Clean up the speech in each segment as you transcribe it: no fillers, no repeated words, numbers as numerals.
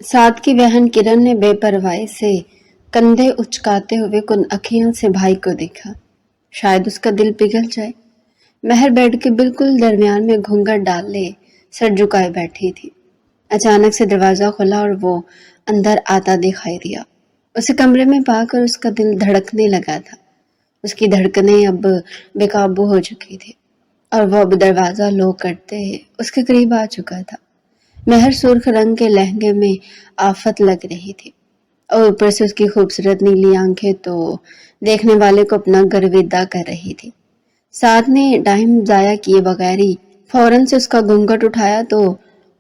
سعد کی بہن کرن نے بے پرواہی سے کندھے اچکاتے ہوئے کن اکھیوں سے بھائی کو دیکھا۔ شاید اس کا دل پگھل جائے۔ مہر بیڈ کے بالکل درمیان میں گھونگھٹ ڈالے سر جھکائے بیٹھی تھی۔ اچانک سے دروازہ کھلا اور وہ اندر آتا دکھائی دیا۔ اسے کمرے میں پا کر اس کا دل دھڑکنے لگا تھا۔ اس کی دھڑکنیں اب بے قابو ہو چکی تھی اور وہ اب دروازہ لوک کرتے اس کے قریب آ چکا تھا۔ مہر سرخ رنگ کے لہنگے میں آفت لگ رہی تھی اور اوپر سے اس کی خوبصورت نیلی آنکھیں تو دیکھنے والے کو اپنا گرویدہ کر رہی تھی۔ سعد نے ٹائم ضائع کیے بغیر ہی فوراً سے اس کا گھونگھٹ اٹھایا تو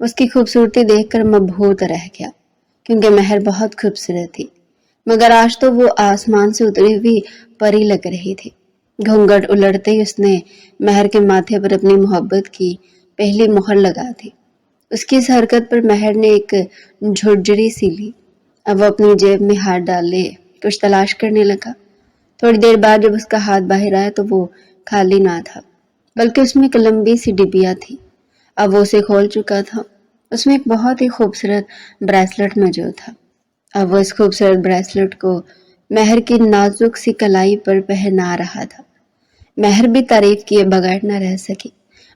اس کی خوبصورتی دیکھ کر مبہوت رہ گیا، کیونکہ مہر بہت خوبصورت تھی، مگر آج تو وہ آسمان سے اتری ہوئی پری لگ رہی تھی۔ گھونگھٹ الٹتے ہی اس نے مہر کے ماتھے پر اپنی محبت کی پہلی مہر لگا دی۔ اس کی اس حرکت پر مہر نے ایک جھرجھری سی لی۔ اب وہ اپنی جیب میں ہاتھ ڈالے کچھ تلاش کرنے لگا۔ تھوڑی دیر بعد جب اس کا ہاتھ باہر آیا تو وہ خالی نہ تھا، بلکہ اس میں ایک لمبی سی ڈبیا تھی۔ اب وہ اسے کھول چکا تھا۔ اس میں ایک بہت ہی خوبصورت بریسلٹ موجود تھا۔ اب وہ اس خوبصورت بریسلٹ کو مہر کی نازک سی کلائی پر پہنا رہا تھا۔ مہر بھی تعریف کیے بغیر نہ رہ سکی۔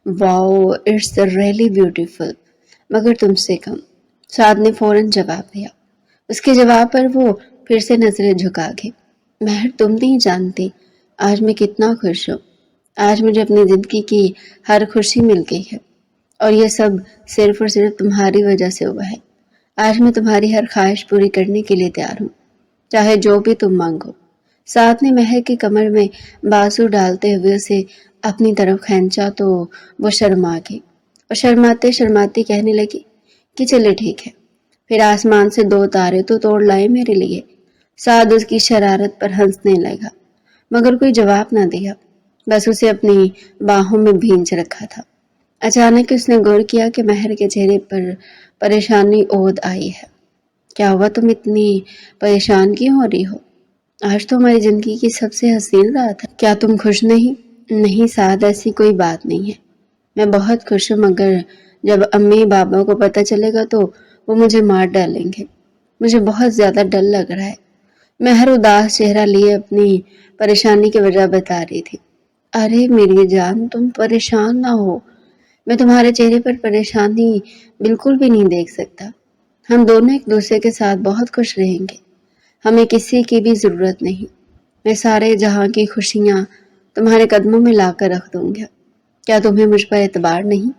واو، اٹس ریئلی بیوٹیفل، مگر تم سے کم، سعد نے فوراً جواب دیا۔ اس کے جواب پر وہ پھر سے نظریں جھکا گئی۔ مہر، تم نہیں جانتی آج میں کتنا خوش ہوں۔ آج مجھے اپنی زندگی کی ہر خوشی مل گئی ہے اور یہ سب صرف اور صرف تمہاری وجہ سے ہوا ہے۔ آج میں تمہاری ہر خواہش پوری کرنے کے لیے تیار ہوں، چاہے جو بھی تم مانگو۔ سعد نے مہر کی کمر میں بازو ڈالتے ہوئے اسے اپنی طرف کھینچا تو وہ شرما گئی اور شرماتے شرماتے کہنے لگی کہ چلے ٹھیک ہے، پھر آسمان سے 2 تارے تو توڑ لائے میرے لیے۔ سعد اس کی شرارت پر ہنسنے لگا، مگر کوئی جواب نہ دیا، بس اسے اپنی باہوں میں بھینچ رکھا تھا۔ اچانک اس نے غور کیا کہ مہر کے چہرے پر پریشانی عود آئی ہے۔ کیا ہوا، تم اتنی پریشان کیوں ہو رہی ہو؟ آج تو ہماری زندگی کی سب سے حسین رات ہے، کیا تم خوش نہیں؟ نہیں سعد، ایسی کوئی بات نہیں ہے، میں بہت خوش ہوں، مگر جب امی بابا کو پتہ چلے گا تو وہ مجھے مار ڈالیں گے، مجھے بہت زیادہ ڈر لگ رہا ہے۔ مہر اداس چہرہ لیے اپنی پریشانی کی وجہ بتا رہی تھی۔ ارے میری جان، تم پریشان نہ ہو، میں تمہارے چہرے پر پریشانی بالکل بھی نہیں دیکھ سکتا۔ ہم دونوں ایک دوسرے کے ساتھ بہت خوش رہیں گے، ہمیں کسی کی بھی ضرورت نہیں، میں سارے جہاں کی خوشیاں تمہارے قدموں میں لا کر رکھ دوں گا، کیا تمہیں مجھ پر اعتبار نہیں؟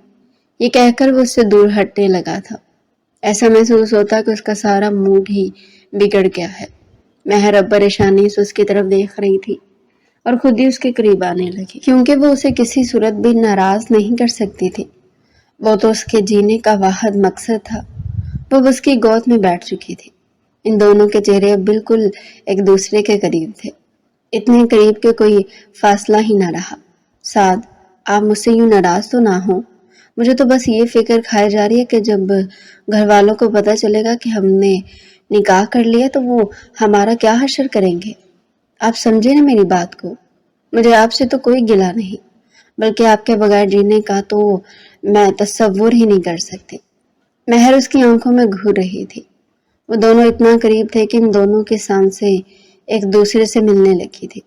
یہ کہہ کر وہ اس سے دور ہٹنے لگا تھا۔ ایسا محسوس ہوتا کہ اس کا سارا موڈ ہی بگڑ گیا ہے۔ مہر اب پریشانی سے اس کی طرف دیکھ رہی تھی اور خود ہی اس کے قریب آنے لگی، کیونکہ وہ اسے کسی صورت بھی ناراض نہیں کر سکتی تھی۔ وہ تو اس کے جینے کا واحد مقصد تھا۔ وہ اس کی گود میں بیٹھ چکی تھی۔ ان دونوں کے چہرے اب بالکل ایک دوسرے کے قریب تھے، اتنے قریب کہ کوئی فاصلہ ہی نہ رہا۔ سعد، آپ مجھ سے یوں ناراض تو نہ ہوں، مجھے تو بس یہ فکر کھائے جا رہی ہے کہ جب گھر والوں کو پتہ چلے گا کہ ہم نے نکاح کر لیا تو وہ ہمارا کیا حشر کریں گے۔ آپ سمجھے نا میری بات کو؟ مجھے آپ سے تو کوئی گلہ نہیں، بلکہ آپ کے بغیر جینے کا تو میں تصور ہی نہیں کر سکتی۔ مہر اس کی آنکھوں میں گھور رہی تھی۔ وہ دونوں اتنا قریب تھے کہ ان دونوں کی سانسیں ایک دوسرے سے ملنے لگی تھی۔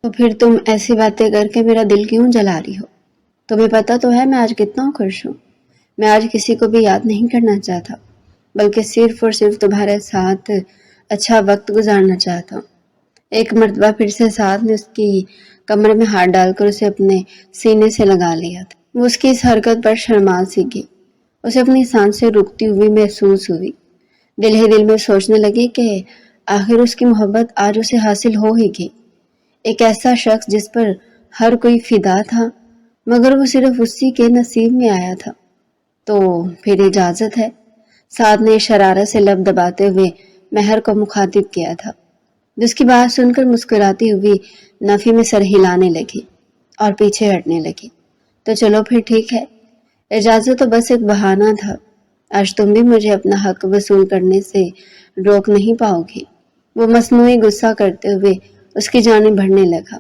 تو پھر تم ایسی باتیں کر کے میرا دل کیوں جلا رہی ہو؟ تمہیں پتہ تو ہے میں آج کتنا خوش ہوں۔ میں آج کسی کو بھی یاد نہیں کرنا چاہتا، بلکہ صرف اور صرف تمہارے ساتھ اچھا وقت گزارنا چاہتا ہوں۔ ایک مرتبہ پھر سے سعد نے اس کی کمر میں ہاتھ ڈال کر اسے اپنے سینے سے لگا لیا تھا۔ وہ اس کی اس حرکت پر شرما سی گئی۔ اسے اپنی سانسیں رکتی ہوئی محسوس ہوئی۔ دل ہی دل میں سوچنے لگی کہ آخر اس کی محبت آج اسے حاصل ہو ہی گئی۔ ایک ایسا شخص جس پر ہر کوئی فدا تھا، مگر وہ صرف اسی کے نصیب میں آیا تھا۔ تو پھر اجازت ہے، سعد نے شرارت سے لب دباتے ہوئے مہر کو مخاطب کیا تھا، جس کی بات سن کر مسکراتی ہوئی نفی میں سر ہلانے لگی اور پیچھے ہٹنے لگی۔ تو چلو پھر ٹھیک ہے، اجازت تو بس ایک بہانہ تھا، آج تم بھی مجھے اپنا حق وصول کرنے سے روک نہیں پاؤ گی۔ وہ مصنوعی غصہ کرتے ہوئے اس کی جانب بڑھنے لگا۔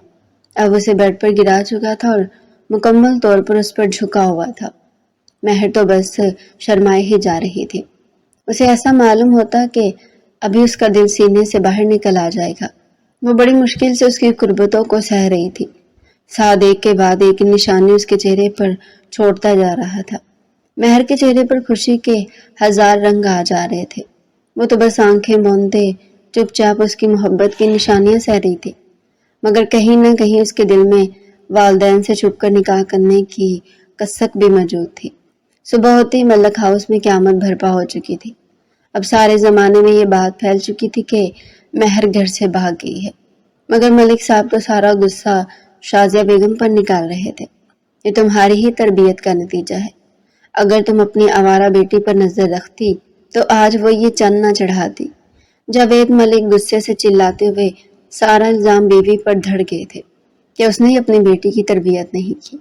اب اسے بیڈ پر گرا چکا تھا اور مکمل طور پر اس پر جھکا ہوا تھا۔ مہر تو بس شرمائے ہی جا رہی تھی۔ اسے ایسا معلوم ہوتا کہ ابھی اس کا دل سینے سے باہر نکل آ جائے گا۔ وہ بڑی مشکل سے اس کی قربتوں کو سہ رہی تھی۔ ساتھ ایک کے بعد ایک نشانی اس کے چہرے پر چھوڑتا جا رہا تھا۔ مہر کے چہرے پر خوشی کے ہزار رنگ آ جا رہے تھے۔ وہ تو بس آنکھیں موندے چپ چاپ اس کی محبت کی نشانیاں سہ رہی تھی، مگر کہیں نہ کہیں اس کے دل میں والدین سے چھپ کر نکاح کرنے کی کسک بھی موجود تھی۔ صبح ہوتے ہی ملک ہاؤس میں قیامت برپا ہو چکی تھی۔ اب سارے زمانے میں یہ بات پھیل چکی تھی کہ مہر گھر سے بھاگ گئی ہے، مگر ملک صاحب تو سارا غصہ شازیہ بیگم پر نکال رہے تھے۔ یہ تمہاری ہی تربیت کا نتیجہ ہے۔ اگر تم اپنی آوارہ بیٹی پر نظر رکھتی تو آج وہ یہ چند نہ چڑھاتی۔ جاوید ملک غصے سے چلاتے ہوئے سارا الزام بیوی پر دھڑ گئے تھے کہ اس نے اپنی بیٹی کی تربیت نہیں کی،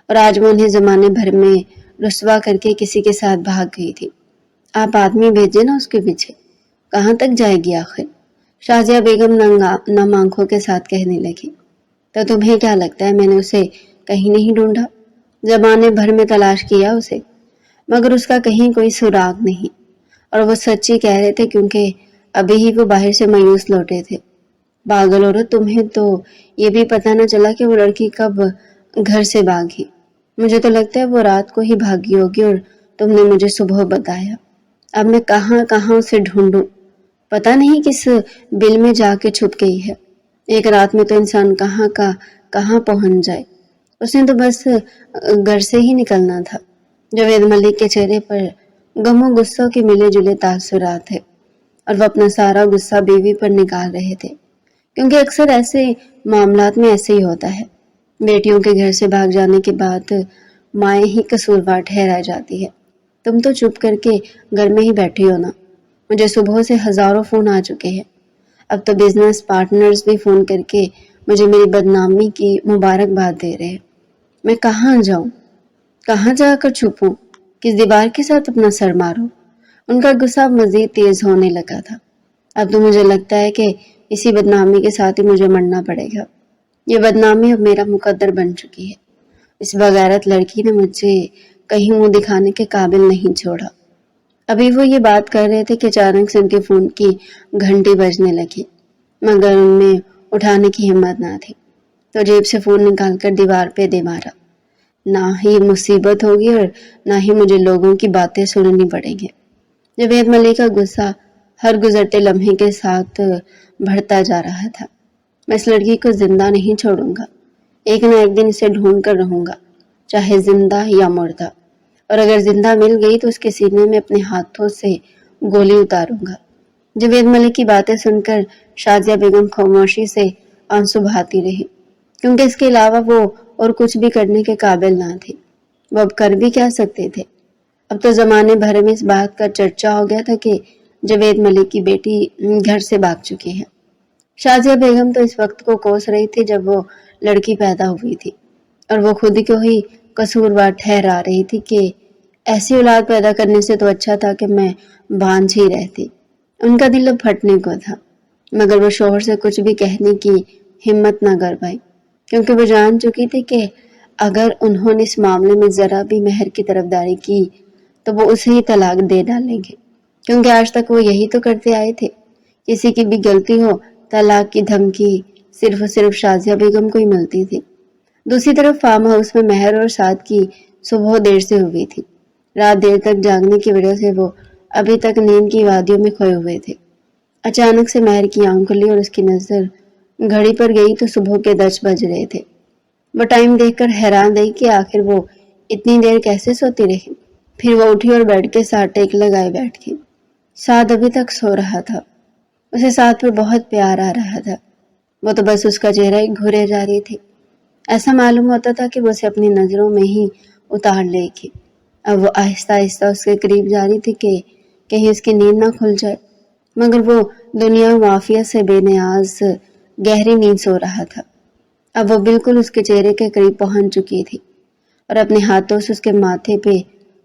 اور آج وہ انہیں زمانے بھر میں رسوا کر کے کسی کے ساتھ بھاگ گئی تھی۔ آپ آدمی بھیجے نا اس کے پیچھے، کہاں تک جائے گی آخر؟ شازیہ بیگم نم آنکھوں کے ساتھ کہنے لگی۔ تو تمہیں کیا لگتا ہے میں نے اسے کہیں نہیں ڈھونڈا؟ زمانے بھر میں تلاش کیا اسے، مگر اس کا کہیں کوئی سراغ نہیں۔ اور وہ سچی کہہ رہے تھے کیونکہ ابھی ہی وہ باہر سے مایوس لوٹے تھے۔ پاگل عورت، تمہیں تو یہ بھی پتہ نہ چلا کہ وہ لڑکی کب گھر سے بھاگی۔ مجھے تو لگتا ہے وہ رات کو ہی بھاگی ہوگی اور تم نے مجھے صبح بتایا۔ اب میں کہاں کہاں اسے ڈھونڈوں، پتہ نہیں کس بل میں جا کے چھپ گئی ہے۔ ایک رات میں تو انسان کہاں کا کہاں پہنچ جائے۔ اس نے تو بس گھر سے ہی نکلنا تھا۔ جاوید ملک کے چہرے پر غم و غصوں کے ملے جلے تاثرات ہے، اور وہ اپنا سارا غصہ بیوی پر نکال رہے تھے، کیونکہ اکثر ایسے معاملات میں ایسے ہی ہوتا ہے۔ بیٹیوں کے گھر سے بھاگ جانے کے بعد مائیں ہی قصوروار ٹھہرائی جاتی ہے۔ تم تو چپ کر کے گھر میں ہی بیٹھی ہو نا۔ مجھے صبح سے ہزاروں فون آ چکے ہیں۔ اب تو بزنس پارٹنرز بھی فون کر کے مجھے میری بدنامی کی مبارکباد دے رہے ہیں۔ میں کہاں جاؤں؟ کہاں جا کر چھپوں؟ کس دیوار کے ساتھ اپنا سر ماروں؟ ان کا غصہ مزید تیز ہونے لگا تھا۔ اب تو مجھے لگتا ہے کہ اسی بدنامی کے ساتھ ہی مجھے مرنا پڑے گا۔ یہ بدنامی اب میرا مقدر بن چکی ہے۔ اس بغیرت لڑکی نے مجھے کہیں منہ دکھانے کے قابل نہیں چھوڑا۔ ابھی وہ یہ بات کر رہے تھے کہ اچانک سے ان کے فون کی گھنٹی بجنے لگی، مگر ان میں اٹھانے کی ہمت نہ تھی، تو جیب سے فون نکال کر دیوار پہ دے مارا۔ نہ ہی مصیبت ہوگی اور نہ ہی مجھے لوگوں کی باتیں سننی پڑیں گی۔ جاوید ملک کا غصہ ہر گزرتے لمحے کے ساتھ بڑھتا جا رہا تھا۔ میں اس لڑکی کو زندہ نہیں چھوڑوں گا، ایک نہ ایک دن اسے ڈھونڈ کر رہوں گا، چاہے زندہ یا مردہ، اور اگر زندہ مل گئی تو اس کے سینے میں اپنے ہاتھوں سے گولی اتاروں گا۔ جاوید ملک کی باتیں سن کر شازیہ بیگم خاموشی سے آنسو بہاتی رہی، کیونکہ اس کے علاوہ وہ اور کچھ بھی کرنے کے قابل نہ تھی۔ وہ اب کر بھی کیا سکتے تھے؟ اب تو زمانے بھر میں اس بات کا چرچا ہو گیا تھا کہ جاوید ملک کی بیٹی گھر سے بھاگ چکی ہے۔ شازیہ بیگم تو اس وقت کو کوس رہی تھی جب وہ لڑکی پیدا ہوئی تھی، اور وہ خود کو ہی قصوروار ٹھہرا رہی تھی کہ ایسی اولاد پیدا کرنے سے تو اچھا تھا کہ میں بانجھ ہی رہتی۔ ان کا دل اب پھٹنے کو تھا، مگر وہ شوہر سے کچھ بھی کہنے کی ہمت نہ کر پائی، کیونکہ وہ جان چکی تھی کہ اگر انہوں نے اس معاملے میں ذرا بھی مہر کی طرفداری کی تو وہ اسے ہی طلاق دے ڈالیں گے، کیونکہ آج تک وہ یہی تو کرتے آئے تھے۔ کسی کی بھی غلطی ہو طلاق کی دھمکی صرف شازیہ بیگم کو ہی ملتی تھی۔ دوسری طرف فارم ہاؤس میں مہر اور سعد کی صبح دیر سے ہوئی تھی۔ رات دیر تک جاگنے کی وجہ سے وہ ابھی تک نیند کی وادیوں میں کھوئے ہوئے تھے۔ اچانک سے مہر کی آنکھ کھلی اور اس کی نظر گھڑی پر گئی تو صبح کے 10 بج رہے تھے۔ وہ ٹائم دیکھ کر حیران رہی کہ آخر وہ اتنی دیر کیسے سوتی رہی۔ پھر وہ اٹھی اور بیڈ کے ساتھ ٹیک لگائے بیٹھ گئی۔ سعد ابھی تک سو رہا تھا، اسے سعد پر بہت پیار آ رہا تھا، وہ تو بس اس کا چہرہ ہی گھورے جا رہی تھی۔ ایسا معلوم ہوتا تھا کہ وہ اسے اپنی نظروں میں ہی اتار لے گی۔ اب وہ آہستہ آہستہ اس کے قریب جا رہی تھی کہ کہیں اس کی نیند نہ کھل جائے، مگر وہ دنیا و عافیت سے بے نیاز گہری نیند سو رہا تھا۔ اب وہ بالکل اس کے چہرے کے قریب پہنچ چکی تھی اور اپنے ہاتھوں سے اس کے ماتھے پہ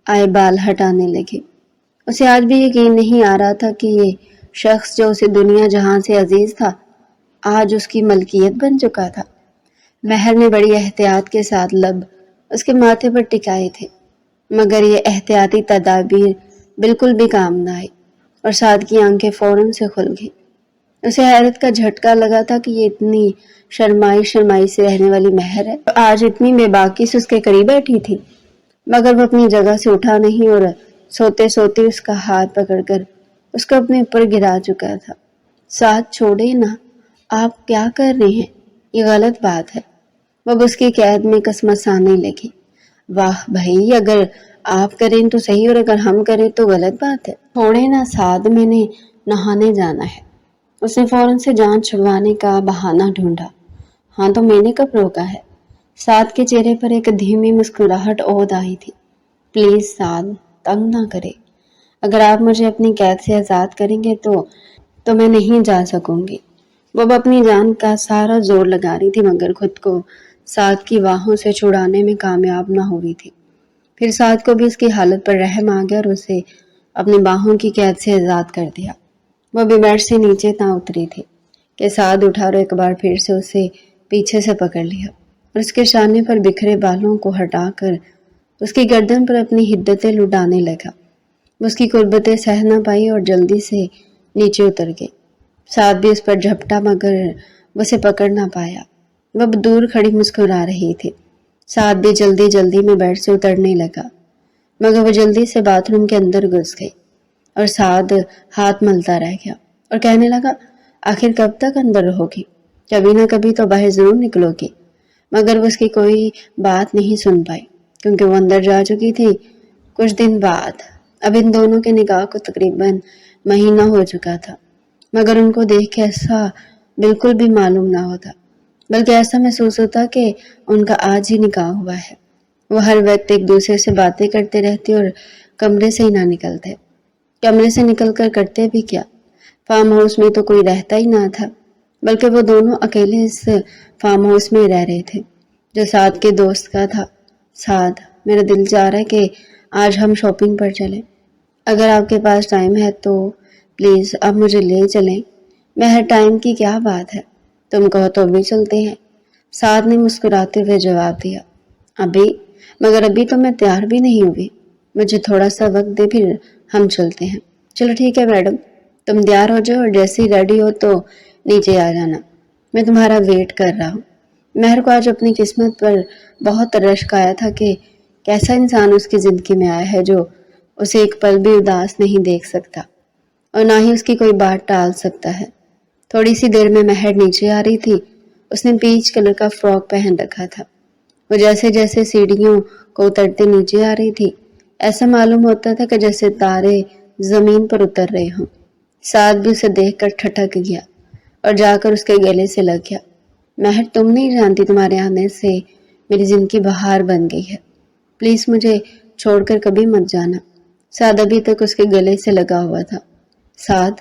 آئے بال ہٹانے لگے۔ اسے آج بھی یقین نہیں آ رہا تھا کہ یہ شخص جو اسے دنیا جہاں سے عزیز تھا آج اس کی ملکیت بن چکا تھا۔ مہر نے بڑی احتیاط کے ساتھ لب اس کے ماتھے پر ٹکائے تھے، مگر یہ احتیاطی تدابیر بالکل بھی کام نہ آئی۔ اور سعد کی آنکھیں فوراً سے کھل گئی۔ اسے حیرت کا جھٹکا لگا تھا کہ یہ اتنی شرمائی سے رہنے والی مہر ہے، آج اتنی بے باکی سے اس کے قریب بیٹھی تھی، مگر وہ اپنی جگہ سے اٹھا نہیں اور سوتے سوتے اس کا ہاتھ پکڑ کر اس کو اپنے اوپر گرا چکا تھا۔ ساتھ چھوڑے نا، آپ کیا کر رہے ہیں؟ یہ غلط بات ہے۔ وہ اب اس کی قید میں کسمسانے لگی۔ واہ بھائی، اگر آپ کریں تو صحیح اور اگر ہم کریں تو غلط بات ہے۔ چھوڑے نا سعد، میں نے نہانے جانا ہے۔ اس نے فوراً سے جان چھڑوانے کا بہانہ ڈھونڈا۔ ہاں تو میں نے کب روکا ہے؟ سعد کے چہرے پر ایک دھیمی مسکراہٹ عود آئی تھی۔ پلیز سعد، تنگ نہ کرے۔ اگر آپ مجھے اپنی قید سے آزاد کریں گے تو میں نہیں جا سکوں گی۔ وہ اپنی جان کا سارا زور لگا رہی تھی مگر خود کو سعد کی باہوں سے چھڑانے میں کامیاب نہ ہوئی تھی۔ پھر سعد کو بھی اس کی حالت پر رحم آ گیا اور اسے اپنی باہوں کی قید سے آزاد کر دیا۔ وہ بھی بیڈ سے نیچے نہ اتری تھی کہ سعد اٹھا اور ایک بار پھر سے اسے پیچھے سے پکڑ لیا اور اس کے شانے پر بکھرے بالوں کو ہٹا کر اس کی گردن پر اپنی ہدتیں لٹانے لگا۔ وہ اس کی قربتیں سہ نہ پائی اور جلدی سے نیچے اتر گئی۔ سعد بھی اس پر جھپٹا مگر وہ اسے پکڑ نہ پایا۔ وہ اب دور کھڑی مسکرا رہی تھی۔ سعد بھی جلدی میں بیڈ سے اترنے لگا مگر وہ جلدی سے باتھ روم کے اندر گھس گئی اور سعد ہاتھ ملتا رہ گیا اور کہنے لگا، آخر کب تک اندر رہو گی؟ کبھی نہ کبھی تو باہر ضرور نکلو گی۔ مگر وہ اس کی کوئی بات نہیں سن پائی کیونکہ وہ اندر جا چکی تھی۔ کچھ دن بعد اب ان دونوں کے نکاح کو تقریباً مہینہ ہو چکا تھا مگر ان کو دیکھ کے ایسا بالکل بھی معلوم نہ ہوتا بلکہ ایسا محسوس ہوتا کہ ان کا آج ہی نکاح ہوا ہے۔ وہ ہر وقت ایک دوسرے سے باتیں کرتے رہتے اور کمرے سے ہی نہ نکلتے۔ کمرے سے نکل کر کرتے بھی کیا؟ فارم ہاؤس میں تو کوئی رہتا ہی نہ تھا بلکہ وہ دونوں اکیلے اس فارم ہاؤس میں رہ رہے تھے جو سعد کے دوست کا تھا۔ سعد، میرا دل چاہ رہا ہے کہ آج ہم شاپنگ پر چلیں۔ اگر آپ کے پاس ٹائم ہے تو پلیز آپ مجھے لے چلیں۔ مہر، ٹائم کی کیا بات ہے، تم کہو تو ابھی چلتے ہیں۔ سعد نے مسکراتے ہوئے جواب دیا، ابھی؟ مگر ابھی تو میں تیار بھی نہیں ہوئی۔ مجھے تھوڑا سا وقت دے، پھر ہم چلتے ہیں۔ چلو ٹھیک ہے میڈم، تم تیار ہو جاؤ اور جیسے ہی ریڈی ہو تو نیچے آ جانا، میں تمہارا ویٹ کر رہا ہوں۔ مہر کو آج اپنی قسمت پر بہت رشک آیا تھا کہ کیسا انسان اس کی زندگی میں آیا ہے جو اسے ایک پل بھی اداس نہیں دیکھ سکتا اور نہ ہی اس کی کوئی بات ٹال سکتا ہے۔ تھوڑی سی دیر میں مہر نیچے آ رہی تھی۔ اس نے پیچ کلر کا فراک پہن رکھا تھا۔ وہ جیسے سیڑھیوں کو اترتے نیچے آ رہی تھی ایسا معلوم ہوتا تھا کہ جیسے تارے زمین پر اتر رہے ہوں۔ سعد بھی اسے دیکھ کر ٹھٹک گیا اور جا کر اس کے گلے سے لگ گیا۔ مہر، تم نہیں جانتی تمہارے آنے سے میری زندگی بہار بن گئی ہے۔ پلیز مجھے چھوڑ کر کبھی مت جانا۔ سعد ابھی تک اس کے گلے سے لگا ہوا تھا۔ سعد،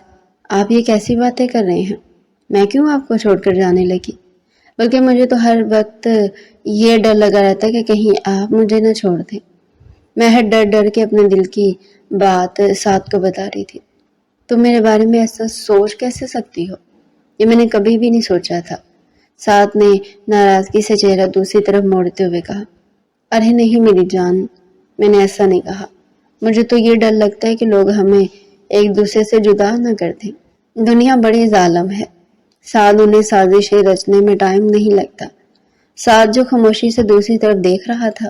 آپ یہ کیسی باتیں کر رہے ہیں؟ میں کیوں آپ کو چھوڑ کر جانے لگی؟ بلکہ مجھے تو ہر وقت یہ ڈر لگا رہتا کہ کہیں آپ مجھے نہ چھوڑ دیں۔ مہر ڈر کے اپنے دل کی بات سعد کو بتا رہی تھی۔ تم میرے بارے میں ایسا سوچ کیسے سکتی ہو؟ یہ میں نے کبھی بھی نہیں سوچا تھا۔ سعد نے ناراضگی سے چہرہ دوسری طرف موڑتے ہوئے کہا، ارے نہیں میری جان، میں نے ایسا نہیں کہا۔ مجھے تو یہ ڈر لگتا ہے کہ لوگ ہمیں ایک دوسرے سے جدا نہ کر دیں۔ دنیا بڑی ظالم ہے۔ سعد، انہیں سازشیں رچنے میں ٹائم نہیں لگتا۔ سعد جو خاموشی سے دوسری طرف دیکھ رہا تھا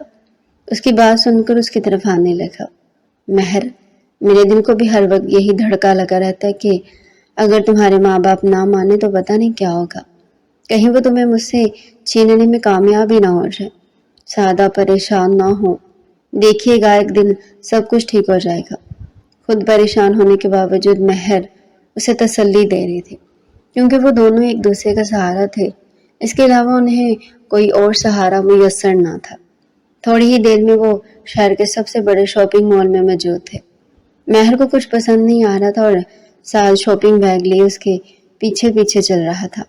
اس کی بات سن کر اس کی طرف آنے لگا۔ مہر، میرے دل کو بھی ہر وقت یہی دھڑکا لگا رہتا ہے کہ اگر تمہارے ماں باپ نہ مانے تو پتہ نہیں کیا ہوگا، کہیں وہ تمہیں مجھ سے چھیننے میں کامیاب ہی نہ ہو جائے۔ سعد، آپ پریشان نہ ہو، دیکھیے گا ایک دن سب کچھ ٹھیک ہو جائے گا۔ خود پریشان ہونے کے باوجود مہر اسے تسلی دے رہی تھی کیونکہ وہ دونوں ایک دوسرے کا سہارا تھے۔ اس کے علاوہ انہیں کوئی اور سہارا میسر نہ تھا۔ تھوڑی ہی دیر میں وہ شہر کے سب سے بڑے شاپنگ مال میں موجود تھے۔ مہر کو کچھ پسند نہیں آ رہا تھا اور سعد شاپنگ بیگ لیے اس کے پیچھے پیچھے چل رہا تھا۔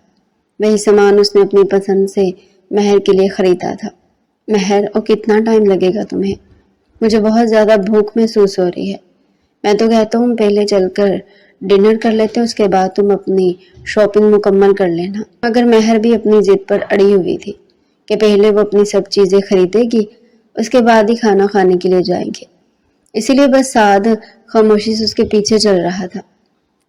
وہی سامان اس نے اپنی پسند سے مہر کے لیے خریدا تھا۔ مہر، اور کتنا ٹائم لگے گا تمہیں؟ مجھے بہت زیادہ بھوک محسوس ہو رہی ہے۔ میں تو کہتا ہوں پہلے چل کر ڈنر کر لیتے ہیں، اس کے بعد تم اپنی شاپنگ مکمل کر لینا۔ مگر مہر بھی اپنی ضد پر اڑی ہوئی تھی کہ پہلے وہ اپنی سب چیزیں خریدے گی، اس کے بعد ہی کھانا کھانے کے لیے جائیں گے۔ اسی لیے بس سعد خاموشی سے اس کے پیچھے چل رہا تھا۔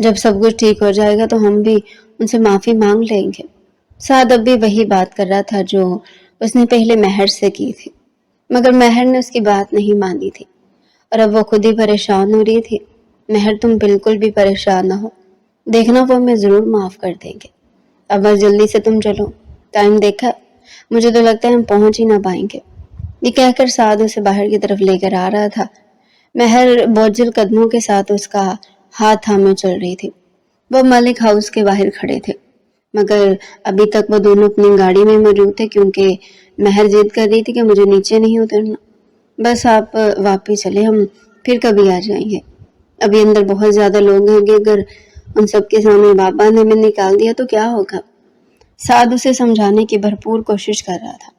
جب سب کچھ ٹھیک ہو جائے گا تو ہم بھی ان سے معافی مانگ لیں گے۔ سعد اب بھی وہی بات کر رہا تھا جو اس نے پہلے مہر سے کی تھی، مگر مہر نے اس کی بات نہیں مانی تھی اور اب وہ خود ہی پریشان ہو رہی تھی۔ مہر تم بالکل بھی پریشان نہ ہو، دیکھنا وہ ہمیں ضرور معاف کر دیں گے۔ اب بس جلدی سے تم چلو، ٹائم دیکھا، مجھے تو لگتا ہے ہم پہنچ ہی نہ پائیں گے۔ یہ کہہ کر سعد اسے باہر کی طرف لے کر آ رہا تھا۔ مہر بوجھل قدموں کے ساتھ اس کا ہاتھ تھامے چل رہی تھی۔ وہ ملک ہاؤس کے باہر کھڑے تھے، مگر ابھی تک وہ دونوں اپنی گاڑی میں موجود تھے کیونکہ مہر ضد کر رہی تھی کہ مجھے نیچے نہیں اترنا، بس آپ واپس چلے، ہم پھر کبھی آ جائیں گے۔ ابھی اندر بہت زیادہ لوگ ہیں گے، اگر ان سب کے سامنے بابا نے ہمیں نکال دیا تو کیا ہوگا؟ سعد اسے سمجھانے کی بھرپور کوشش کر رہا تھا،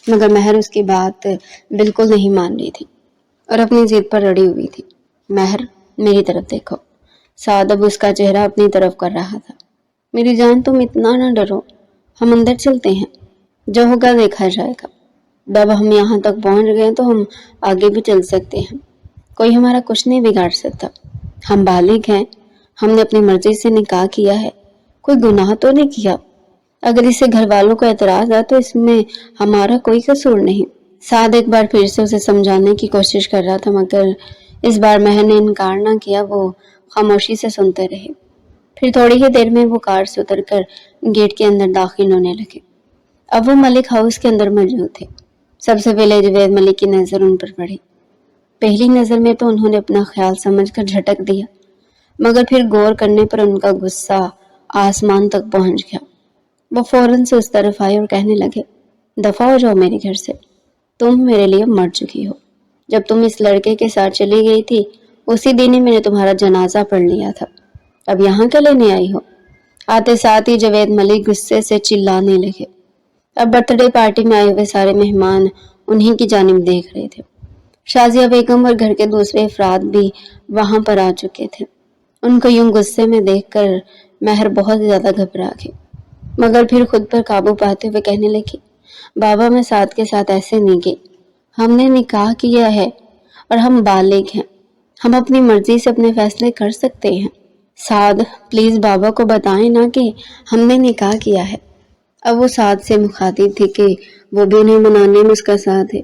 مگر مہر اس کی بات بالکل نہیں مان رہی تھی اور اپنی ضد پر اڑی ہوئی تھی۔ مہر، میری طرف دیکھو۔ سعد اب اس کا چہرہ اپنی طرف کر رہا تھا۔ میری جان تم اتنا نہ ڈرو، ہم اندر چلتے ہیں، جو ہوگا دیکھا جائے گا۔ جب ہم یہاں تک پہنچ گئے تو ہم آگے بھی چل سکتے ہیں، کوئی ہمارا کچھ نہیں بگاڑ سکتا۔ ہم بالغ ہیں، ہم نے اپنی مرضی سے نکاح کیا ہے، کوئی گناہ تو نہیں کیا۔ اگر اسے گھر والوں کو اعتراض ہے تو اس میں ہمارا کوئی قصور نہیں۔ سعد ایک بار پھر سے اسے سمجھانے کی کوشش کر رہا تھا، مگر اس بار مہر نے انکار نہ کیا، وہ خاموشی سے سنتے رہے۔ پھر تھوڑی ہی دیر میں وہ کار سے اتر کر گیٹ کے اندر داخل ہونے لگے۔ اب وہ ملک ہاؤس کے اندر موجود تھے۔ سب سے پہلے جوید ملک کی نظر ان پر پڑی۔ پہلی نظر میں تو انہوں نے اپنا خیال سمجھ کر جھٹک دیا، مگر پھر غور کرنے پر ان کا غصہ آسمان تک پہنچ گیا۔ وہ فوراً سے اس طرف آئے اور کہنے لگے، دفع ہو جاؤ میرے گھر سے، تم میرے لیے مر چکی ہو۔ جب تم اس لڑکے کے ساتھ چلی گئی تھی اسی دن ہی میں نے تمہارا جنازہ پڑھ لیا تھا، اب یہاں کیا لینے آئی ہو؟ آتے ساتھ ہی جوید ملک غصے سے چلانے لگے۔ اب برتھ ڈے پارٹی میں آئے ہوئے سارے مہمان انہی کی جانب دیکھ رہے تھے۔ شازیہ بیگم اور گھر کے دوسرے افراد بھی وہاں پر آ چکے تھے۔ ان کو یوں غصے میں دیکھ کر مہر بہت زیادہ گھبرا گئی، مگر پھر خود پر قابو پاتے ہوئے کہنے لگی، بابا میں سعد کے ساتھ ایسے نہیں گئی، ہم نے نکاح کیا ہے اور ہم بالغ ہیں، ہم اپنی مرضی سے اپنے فیصلے کر سکتے ہیں۔ سعد پلیز بابا کو بتائیں نا کہ ہم نے نکاح کیا ہے۔ اب وہ سعد سے مخاطب تھی کہ وہ بھی انہیں منانے میں اس کا ساتھ ہے۔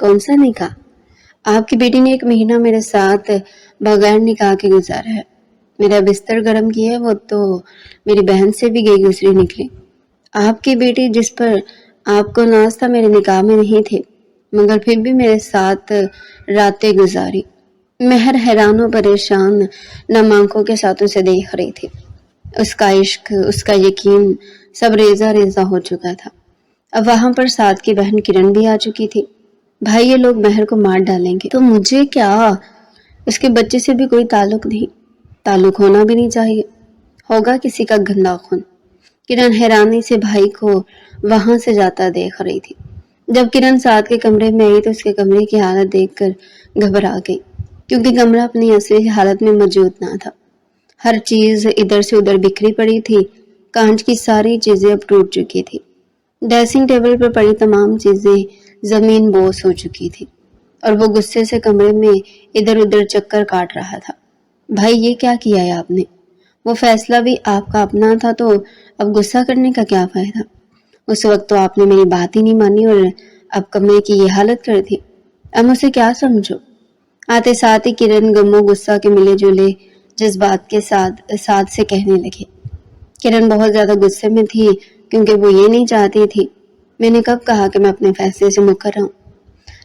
کون سا نکاح؟ آپ کی بیٹی نے 1 مہینہ میرے ساتھ بغیر نکاح کے گزارا ہے، میرا بستر گرم کیا ہے، وہ تو میری بہن سے بھی گئی گزری نکلی۔ آپ کی بیٹی جس پر آپ کو ناز تھا میرے نکاح میں نہیں تھی، مگر پھر بھی میرے ساتھ راتیں گزاری۔ مہر حیران و پریشان نم آنکھوں کے ساتھ اسے دیکھ رہی تھی۔ اس کا عشق، اس کا یقین سب ریزہ ریزہ ہو چکا تھا۔ اب وہاں پر سعد کی بہن کرن بھی آ چکی تھی۔ بھائی یہ لوگ مہر کو مار ڈالیں گے تو مجھے کیا؟ اس کے بچے سے بھی کوئی تعلق نہیں، تعلق ہونا بھی نہیں چاہیے، ہوگا کسی کا گندا خون۔ کرن حیرانی سے بھائی کو وہاں سے جاتا دیکھ رہی تھی۔ جب کرن سعد کے کمرے میں آئی تو اس کے کمرے کی حالت دیکھ کر گھبرا گئی، کیونکہ کمرہ اپنی اصلی حالت میں موجود نہ تھا۔ ہر چیز ادھر سے ادھر بکھری پڑی تھی، کانچ کی ساری چیزیں اب ٹوٹ چکی تھی، ڈریسنگ ٹیبل پر پڑی تمام چیزیں زمین بوس ہو چکی تھی، اور وہ غصے سے کمرے میں ادھر ادھر چکر کاٹ رہا تھا۔ بھائی یہ کیا کیا ہے آپ نے؟ وہ فیصلہ بھی آپ کا اپنا تھا تو اب غصہ کرنے کا کیا فائدہ؟ اس وقت تو آپ نے میری بات ہی نہیں مانی اور اب کمرے کی یہ حالت کر دی، اب اسے کیا سمجھو؟ آتے ساتھ ہی کرن غم و غصہ کے ملے جلے جذبات کے ساتھ سے کہنے لگے۔ کرن بہت زیادہ غصے میں تھی کیونکہ وہ یہ نہیں چاہتی تھی۔ میں نے کب کہا کہ میں اپنے فیصلے سے مکر ہوں؟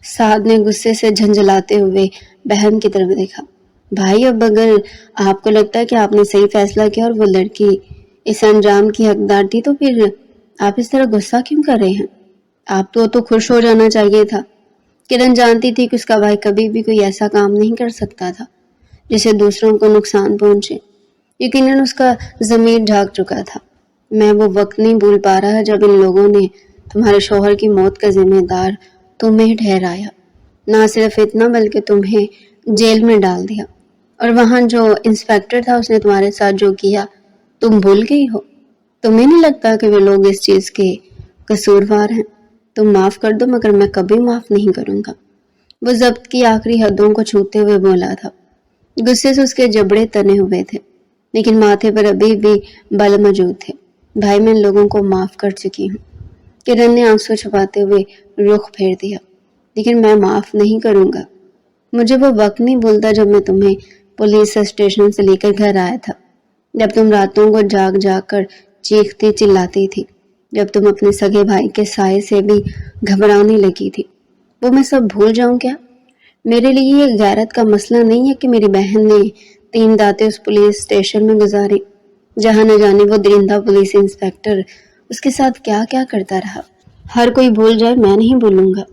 سعد نے غصے سے جھنجھلاتے ہوئے بہن کی طرف دیکھا۔ بھائی اب اگر آپ کو لگتا ہے کہ آپ نے صحیح فیصلہ کیا اور وہ لڑکی اس انجام کی حقدار تھی تو پھر آپ اس طرح غصہ کیوں کر رہے ہیں؟ آپ تو خوش ہو جانا چاہیے تھا۔ کرن جانتی تھی کہ اس کا بھائی کبھی بھی کوئی ایسا کام نہیں کر سکتا تھا جسے دوسروں کو نقصان پہنچے۔ یقیناً اس کا ضمیر جھاگ چکا تھا۔ میں وہ وقت نہیں بھول پا رہا جب ان لوگوں نے تمہارے شوہر کی موت کا ذمہ دار تمہیں ٹھہرایا، نہ صرف اتنا بلکہ تمہیں جیل میں ڈال دیا، اور وہاں جو انسپیکٹر تھا اس نے تمہارے ساتھ جو کیا تم بھول گئی ہو؟ تمہیں نہیں لگتا کہ وہ لوگ اس چیز کے قصوروار ہیں؟ تم معاف کر دو مگر میں کبھی معاف نہیں کروں گا۔ وہ ضبط کی آخری حدوں کو چھوتے ہوئے بولا تھا۔ غصے سے اس کے جبڑے تنے ہوئے تھے۔ لیکن ماتھے پر ابھی بھی بل موجود تھے۔ بھائی میں ان لوگوں کو معاف کر چکی ہوں۔ کرن نے آنسو چھپاتے ہوئے رخ پھیر دیا۔ لیکن میں معاف نہیں کروں گا۔ مجھے وہ وقت نہیں بھولتا جب میں تمہیں پولیس اسٹیشن سے لے کر گھر آیا تھا، جب تم راتوں کو جاگ جاگ کر چیختی چلاتی تھی، جب تم اپنے سگے بھائی کے سائے سے بھی گھبرانے لگی تھی۔ وہ میں سب بھول جاؤں کیا؟ میرے لیے یہ غیرت کا مسئلہ نہیں ہے کہ میری بہن نے 3 راتیں اس پولیس اسٹیشن میں گزاری، جہاں نہ جانے وہ درندہ پولیس انسپیکٹر اس کے ساتھ کیا کیا کرتا رہا۔ ہر کوئی بھول جائے، میں نہیں بھولوں گا۔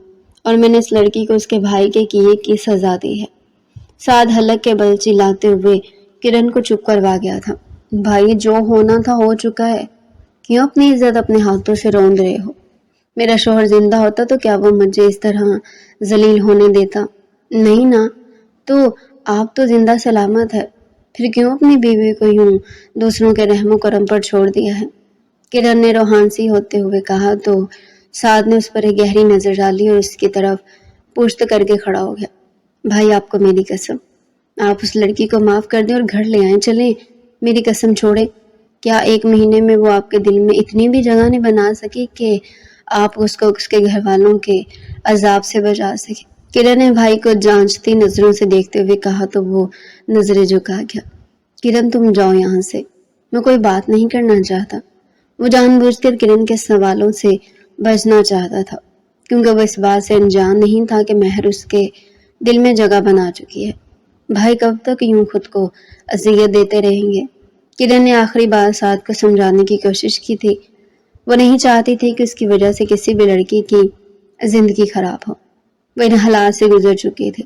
اور میں نے اس لڑکی کو اس کے بھائی کے کیے کی سزا دی ہے۔ سعد حلق کے بل چلاتے ہوئے کرن کو چپ کروا گیا تھا۔ بھائی، جو ہونا تھا ہو چکا ہے، کیوں اپنی عزت اپنے ہاتھوں سے روند رہے ہو؟ میرا شوہر زندہ ہوتا تو کیا وہ مجھے اس طرح ذلیل ہونے دیتا؟ نہیں نا، تو آپ تو زندہ سلامت ہے، پھر کیوں اپنی بیوی کو یوں دوسروں کے رحم و کرم پر چھوڑ دیا ہے؟ کرن نے روحانسی ہوتے ہوئے کہا تو سعد نے اس پر ایک گہری نظر ڈالی اور اس کی طرف پشت کر کے کھڑا ہو گیا۔ بھائی، آپ کو میری قسم، آپ اس لڑکی کو معاف کر دیں اور گھر لے آئیں۔ چلیں، میری قسم چھوڑیں۔ کیا 1 مہینے میں وہ آپ کے دل میں اتنی بھی جگہ نہیں بنا سکی کہ آپ اس کو اس کے گھر والوں کے عذاب سے بچا سکیں؟ کرن نے بھائی کو جانچتی نظروں سے دیکھتے ہوئے کہا تو وہ نظریں جھکا گیا۔ کرن، تم جاؤ یہاں سے، میں کوئی بات نہیں کرنا چاہتا۔ وہ جان بوجھ کر کرن کے سوالوں سے بچنا چاہتا تھا، کیونکہ وہ اس بات سے انجان نہیں تھا کہ مہر اس کے دل میں جگہ بنا چکی ہے۔ بھائی، کب تک یوں خود کو اذیت دیتے رہیں گے؟ کرن نے آخری بار سعد کو سمجھانے کی کوشش کی تھی۔ وہ نہیں چاہتی تھی کہ اس کی وجہ سے کسی بھی لڑکی کی زندگی خراب ہو۔ وہ ان حالات سے گزر چکی تھی،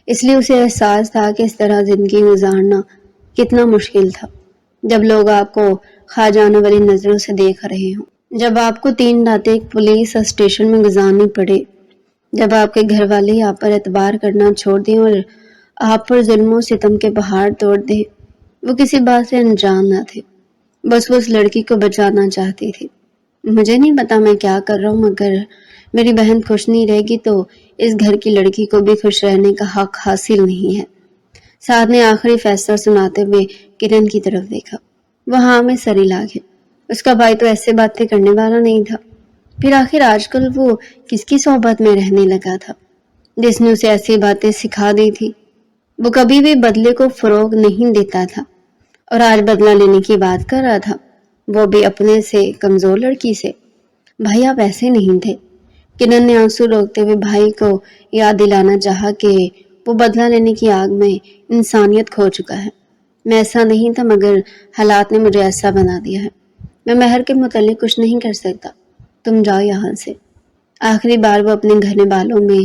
اس لیے اسے احساس تھا کہ اس طرح زندگی گزارنا کتنا مشکل تھا، جب لوگ آپ کو کھا جانے والی نظروں سے دیکھ رہے ہوں، جب آپ کو 3 راتیں ایک پولیس اسٹیشن میں گزارنی پڑے، جب آپ کے گھر والے آپ پر اعتبار کرنا چھوڑ دیں اور آپ پر ظلم و ستم کے پہاڑ توڑ دیں۔ وہ کسی بات سے انجان نہ تھے، بس وہ اس لڑکی کو بچانا چاہتی تھی۔ مجھے نہیں پتا میں کیا کر رہا ہوں، مگر میری بہن خوش نہیں رہے گی تو اس گھر کی لڑکی کو بھی خوش رہنے کا حق حاصل نہیں ہے۔ سعد نے آخری فیصلہ سناتے ہوئے کرن کی طرف دیکھا۔ وہ ہاں میں سر ہلا گیا۔ اس کا بھائی تو ایسے باتیں کرنے والا نہیں تھا۔ پھر آخر آج کل وہ کس کی صحبت میں رہنے لگا تھا جس نے اسے ایسی باتیں سکھا دی تھی؟ وہ کبھی بھی بدلے کو فروغ نہیں دیتا تھا اور آج بدلہ لینے کی بات کر رہا تھا، وہ بھی اپنے سے کمزور لڑکی سے۔ بھائی، آپ ایسے نہیں تھے۔ کرن نے آنسو روکتے ہوئے بھائی کو یاد دلانا چاہا کہ وہ بدلہ لینے کی آگ میں انسانیت کھو چکا ہے۔ میں ایسا نہیں تھا، مگر حالات نے مجھے ایسا بنا دیا ہے۔ میں مہر کے متعلق کچھ نہیں کر سکتا۔ تم جاؤ یہاں سے۔ آخری بار وہ اپنے گھنے بالوں میں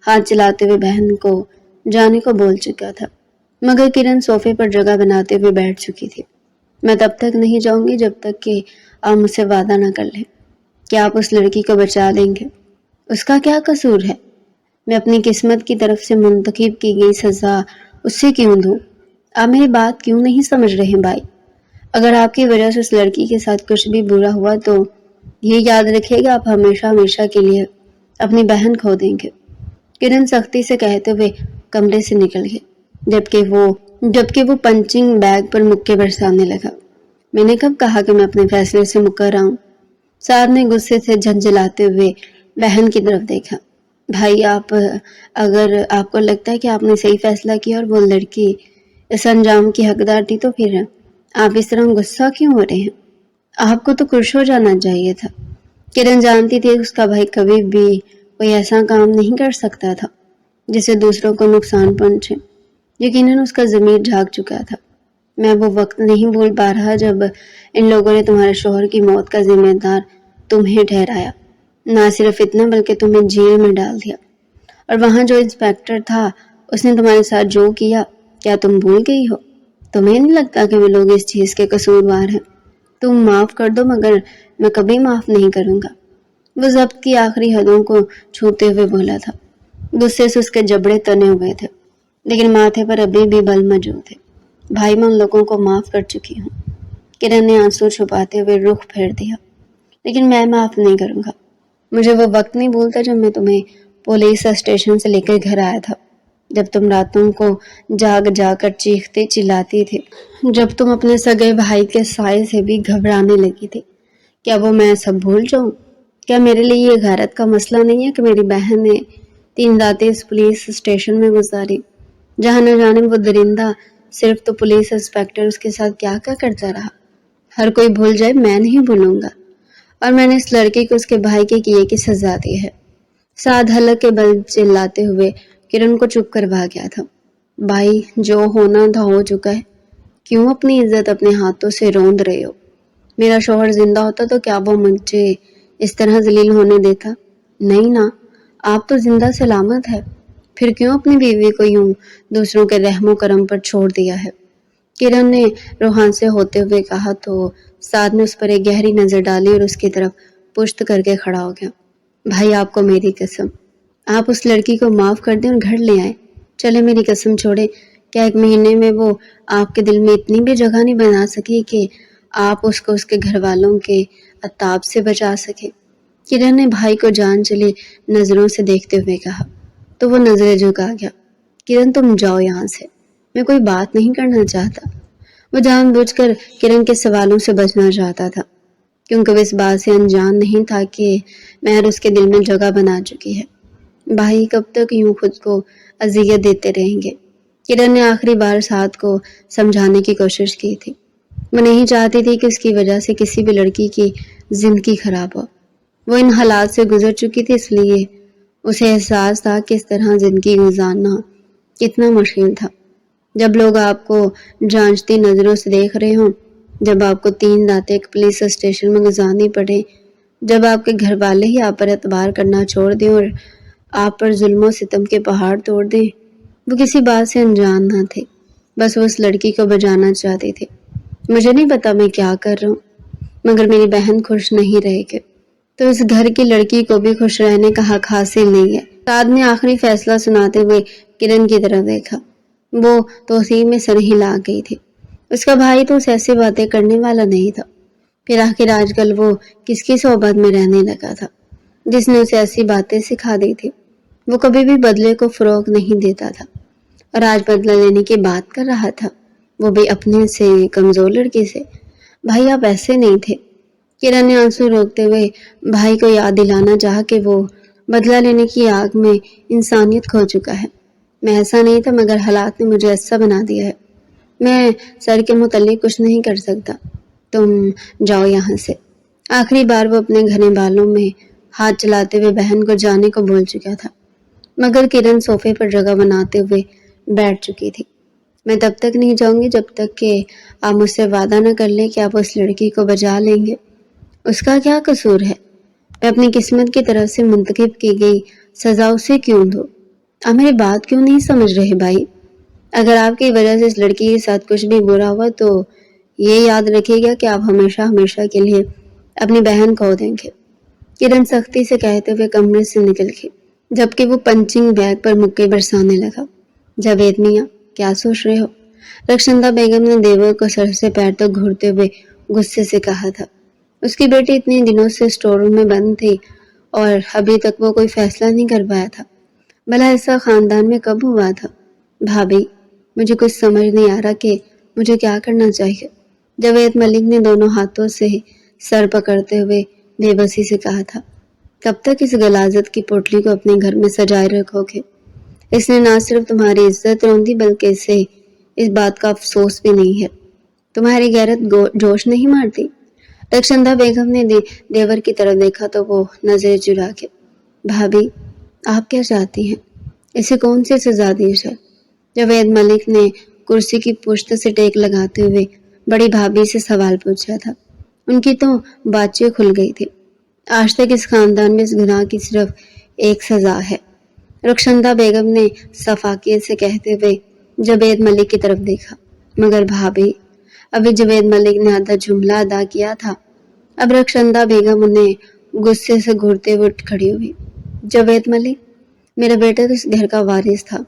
ہاتھ چلاتے ہوئے بہن کو جانے کو بول چکا تھا، مگر کرن صوفے پر جگہ بناتے ہوئے بیٹھ چکی تھی۔ میں تب تک نہیں جاؤں گی جب تک کہ آپ مجھ سے وعدہ نہ کر لیں کہ آپ اس لڑکی کو بچا لیں گے۔ اس کا کیا قصور ہے؟ میں اپنی قسمت کی طرف سے منتخب کی گئی سزا اس سے کیوں دوں؟ آپ میری بات کیوں نہیں سمجھ رہے بھائی؟ اگر آپ کی وجہ سے اس لڑکی کے ساتھ کچھ بھی برا ہوا تو یہ یاد رکھیے گا، آپ ہمیشہ ہمیشہ کے لیے اپنی بہن کھو دیں گے۔ کرن سختی سے کہتے ہوئے کمرے سے نکل گئے، جبکہ وہ پنچنگ بیگ پر مکے برسانے لگا۔ میں نے کب کہا کہ میں اپنے فیصلے سے مکر رہا ہوں؟ سعد نے غصے سے جھنجھلاتے ہوئے بہن کی طرف دیکھا۔ بھائی، اگر آپ کو لگتا ہے کہ آپ نے صحیح فیصلہ کیا اور وہ لڑکی اس انجام کی حقدار تھی تو پھر آپ اس طرح غصہ کیوں ہو رہے ہیں؟ آپ کو تو خوش ہو جانا چاہیے تھا۔ کرن جانتی تھی اس کا بھائی کبھی بھی کوئی ایسا کام نہیں کر سکتا تھا جسے دوسروں کو نقصان پہنچے۔ یقیناً اس کا ضمیر جھاگ چکا تھا۔ میں وہ وقت نہیں بھول پا رہا جب ان لوگوں نے تمہارے شوہر کی موت کا ذمہ دار تمہیں ٹھہرایا۔ نہ صرف اتنا بلکہ تمہیں جیل میں ڈال دیا، اور وہاں جو انسپیکٹر تھا اس نے تمہارے ساتھ جو کیا، کیا تم بھول گئی ہو؟ تمہیں نہیں لگتا کہ وہ لوگ اس چیز کے قصوروار ہیں؟ تم معاف کر دو، مگر میں کبھی معاف نہیں کروں گا۔ وہ ضبط کی آخری حدوں کو چھوتے ہوئے بولا تھا۔ غصے سے اس کے جبڑے تنے ہوئے تھے، لیکن ماتھے پر ابھی بھی بل موجود تھے۔ بھائی، میں ان لوگوں کو معاف کر چکی ہوں۔ کرن نے آنسو چھپاتے ہوئے رخ پھیر دیا۔ لیکن میں معاف نہیں کروں گا۔ مجھے وہ وقت نہیں بھولتا جب میں تمہیں پولیس اسٹیشن سے لے کر گھر آیا تھا، جب تم راتوں کو جاگ جا کر چیختے چلاتی تھی، جب تم اپنے سگے بھائی کے سائے سے بھی گھبرانے لگی تھی، کیا وہ میں سب بھول جاؤں؟ کیا میرے لیے یہ غیرت کا مسئلہ نہیں ہے کہ میری بہن نے 3 راتیں اس پولیس اسٹیشن میں گزاری، جہاں نہ جانے وہ درندہ صرف تو پولیس انسپیکٹر اس کے ساتھ کیا کیا کرتا رہا؟ ہر کوئی بھول جائے، میں نہیں بھولوں گا۔ اور میں نے اس لڑکی کو اس کے بھائی کے کیے کی سزا دی ہے۔ سعد حلق کے بل چلاتے ہوئے کرن کو چپ کروا گیا تھا۔ بھائی، جو ہونا تھا ہو چکا ہے، کیوں اپنی عزت اپنے ہاتھوں سے روند رہے ہو؟ میرا شوہر زندہ ہوتا تو کیا وہ مجھے اس طرح ذلیل ہونے دیتا؟ نہیں نا، آپ تو زندہ سلامت ہے، پھر کیوں اپنی بیوی کو یوں دوسروں کے رحم و کرم پر چھوڑ دیا ہے؟ کرن نے روحان سے ہوتے ہوئے کہا تو سعد نے اس پر ایک گہری نظر ڈالی اور اس کی طرف پشت کر کے کھڑا ہو گیا۔ بھائی، آپ کو میری قسم، آپ اس لڑکی کو معاف کر دیں اور گھر لے آئیں۔ چلے، میری قسم چھوڑے، کیا 1 مہینے میں وہ آپ کے دل میں اتنی بھی جگہ نہیں بنا سکی کہ آپ اس کو اس کے گھر والوں کے عتاب سے بچا سکے؟ کرن نے بھائی کو جان چلی نظروں سے دیکھتے ہوئے کہا تو وہ نظریں جھکا گیا۔ کرن، تم جاؤ یہاں سے، میں کوئی بات نہیں کرنا چاہتا۔ وہ جان بوجھ کر کرن کے سوالوں سے بچنا چاہتا تھا، کیونکہ وہ اس بات سے انجان نہیں تھا کہ مہر اس کے دل میں جگہ بنا چکی ہے۔ بھائی، کب تک یوں خود کو اذیت دیتے رہیں گے؟ کرن نے آخری بار سعد کو سمجھانے کی کوشش کی تھی۔ وہ نہیں چاہتی تھی کہ اس کی وجہ سے کسی بھی لڑکی کی زندگی خراب ہو۔ وہ ان حالات سے گزر چکی تھی، اس لیے اسے احساس تھا کہ اس طرح زندگی گزارنا کتنا مشکل تھا۔ جب لوگ آپ کو جانچتی نظروں سے دیکھ رہے ہوں، جب آپ کو 3 راتیں ایک پولیس اسٹیشن میں گزارنی پڑے، جب آپ کے گھر والے ہی آپ پر اعتبار کرنا چھوڑ دیں اور آپ پر ظلم و ستم کے پہاڑ توڑ دیں، وہ کسی بات سے انجان نہ تھے، بس وہ اس لڑکی کو بچانا چاہتے تھے۔ مجھے نہیں پتا میں کیا کر رہا ہوں، مگر میری بہن خوش نہیں رہے گی تو اس گھر کی لڑکی کو بھی خوش رہنے کا حق حاصل نہیں ہے۔ سعد نے آخری فیصلہ سناتے ہوئے کرن کی طرف دیکھا۔ وہ توسیع میں سر ہلا گئی تھی۔ اس کا بھائی تو اس ایسی باتیں کرنے والا نہیں تھا۔ پھر آخر آج کل وہ کس کی صحبت میں رہنے لگا تھا جس نے اسے ایسی باتیں سکھا دی تھی؟ وہ کبھی بھی بدلے کو فروغ نہیں دیتا تھا، اور آج بدلہ لینے کی بات کر رہا تھا، وہ بھی اپنے سے کمزور لڑکی سے۔ بھائی، آپ ایسے نہیں تھے۔ کرن نے آنسو روکتے ہوئے بھائی کو یاد دلانا چاہا کہ وہ بدلہ لینے کی آگ میں انسانیت کھو چکا ہے۔ میں ایسا نہیں تھا، مگر حالات نے مجھے ایسا بنا دیا ہے۔ میں سر کے متعلق کچھ نہیں کر سکتا۔ تم جاؤ یہاں سے۔ آخری بار وہ اپنے گھنے بالوں میں ہاتھ چلاتے ہوئے بہن کو جانے کو بول چکا تھا، مگر کرن صوفے پر جگہ بناتے ہوئے بیٹھ چکی تھی۔ میں تب تک نہیں جاؤں گی جب تک کہ آپ مجھ سے وعدہ نہ کر لیں کہ آپ اس لڑکی کو بچا لیں گے۔ اس کا کیا قصور ہے؟ میں اپنی قسمت کی طرف سے منتخب کی گئی سزا اسے کیوں دوں؟ آپ میری بات کیوں نہیں سمجھ رہے بھائی؟ اگر آپ کی وجہ سے اس لڑکی کے ساتھ کچھ بھی برا ہوا تو یہ یاد رکھیے گا کہ آپ ہمیشہ ہمیشہ کے لیے اپنی بہن کھو دیں گے۔ کرن سختی سے کہتے ہوئے کمرے سے نکل گئی، جبکہ وہ پنچنگ بیگ پر مکے برسانے لگا۔ جاوید میاں، کیا سوچ رہے ہو؟ رخشندہ بیگم نے دیور کو سر سے پیر تک گھورتے ہوئے غصے سے کہا تھا۔ اس کی بیٹی اتنے دنوں سے اسٹور روم میں بند تھی اور ابھی تک وہ کوئی فیصلہ نہیں کر پایا تھا۔ بھلا ایسا خاندان میں کب ہوا تھا؟ بھابھی، مجھے کچھ سمجھ نہیں آ رہا کہ مجھے کیا کرنا چاہیے۔ جاوید ملک نے دونوں ہاتھوں سے سر پکڑتے ہوئے بے بسی سے کہا تھا۔ کب تک اس غلاظت کی پوٹلی کو اپنے گھر میں سجائے رکھو گے؟ اس نے نہ صرف تمہاری عزت روندی بلکہ اسے اس بات کا افسوس بھی نہیں ہے۔ تمہاری غیرت جوش نہیں مارتی؟ رخشندہ بیگم نے دیور کی طرف دیکھا تو وہ نظریں چرا کے، بھابھی، آپ کیا چاہتی ہیں؟ اسے کون سی سزا دی جائے؟ جاوید ملک نے کرسی کی پشت سے ٹیک لگاتے ہوئے بڑی بھابھی سے سوال پوچھا تھا۔ ان کی تو باتیں کھل گئی تھی۔ آج تک اس خاندان میں اس گناہ کی صرف ایک سزا ہے۔ رخشندہ بیگم نے صفاقیت سے کہتے ہوئے جاوید ملک کی طرف دیکھا، مگر بھابھی، ابھی جاوید ملک نے آدھا جملہ ادا کیا تھا۔ اب رخشندہ بیگم انہیں غصے سے گھورتے ہوئے اٹھ کھڑی ہوئی۔ جاوید ملک، میرا بیٹا تو اس گھر کا وارث تھا،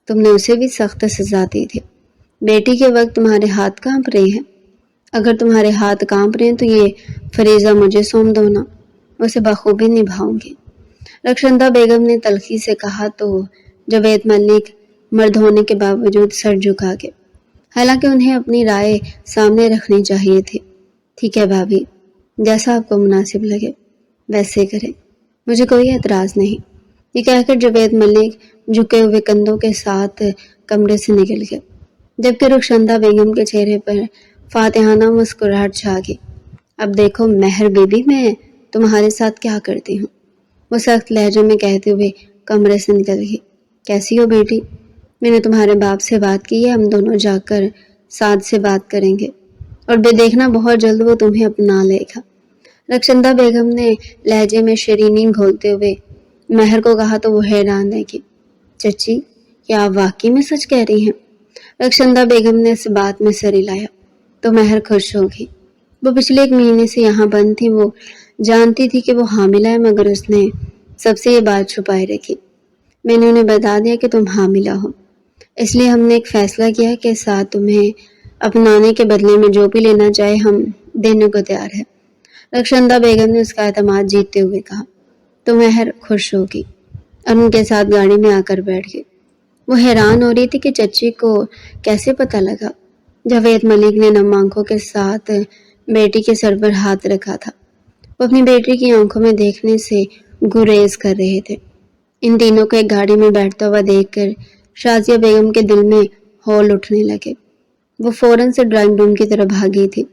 تم نے اسے بھی سخت سزا دی تھی۔ بیٹی کے وقت تمہارے ہاتھ کانپ رہے ہیں۔ اگر تمہارے ہاتھ کانپ رہے ہیں تو یہ فریضہ مجھے سونپ دو نا، اسے بخوبی نبھاؤں گی۔ رخشندہ بیگم نے تلخی سے کہا تو جاوید ملک مرد ہونے کے باوجود سر جھکا کے، حالانکہ انہیں اپنی رائے سامنے رکھنی چاہیے تھی۔ ٹھیک ہے بھابھی، جیسا آپ کو مناسب لگے ویسے کریں، مجھے کوئی اعتراض نہیں۔ یہ کہہ کر جاوید ملک جھکے ہوئے کندھوں کے ساتھ کمرے سے نکل گئے، جبکہ رخشندہ بیگم کے چہرے پر فاتحانہ مسکراہٹ چھا گئی۔ اب دیکھو مہر بی بی، میں تمہارے ساتھ کیا کرتی ہوں، وہ سخت لہجے میں کہتے ہوئے کمرے سے نکل گئی۔ کیسی ہو بیٹی؟ میں نے تمہارے باپ سے بات کی ہے، ہم دونوں جا کر سعد سے بات کریں گے، اور بے دیکھنا بہت جلد وہ تمہیں اپنا لے گا۔ رخشندہ بیگم نے لہجے میں شیرینی گھولتے ہوئے مہر کو کہا تو وہ حیران رہ گئی۔ چچی، کیا آپ واقعی میں سچ کہہ رہی ہیں؟ رخشندہ بیگم نے اس بات میں سر ہلایا تو مہر خوش ہو گئی۔ وہ پچھلے 1 مہینے سے یہاں بند تھی، وہ جانتی تھی کہ وہ حاملہ ہے، مگر اس نے سب سے یہ بات چھپائے رکھی۔ میں نے انہیں بتا دیا کہ تم حاملہ ہو، اس لیے ہم نے ایک فیصلہ کیا کہ ساتھ تمہیں اپنانے کے بدلے میں جو بھی لینا چاہے ہم دینے کو تیار ہے۔ رخشندہ بیگم نے اس کا اعتماد جیتتے ہوئے کہا تو مہر خوش ہوگی اور ان کے ساتھ گاڑی میں آ کر بیٹھ گئی۔ وہ حیران ہو رہی تھی کہ چچی کو کیسے پتہ لگا۔ جاوید ملک نے نم آنکھوں کے ساتھ بیٹی کے سر پر ہاتھ رکھا تھا۔ وہ اپنی بیٹی کی آنکھوں میں دیکھنے سے گریز کر رہے تھے۔ ان تینوں کو ایک گاڑی میں بیٹھتا ہوا دیکھ کر شازیہ بیگم کے دل میں ہول اٹھنے لگے۔ وہ فوراً سے ڈرائنگ روم کی طرف بھاگی تھی،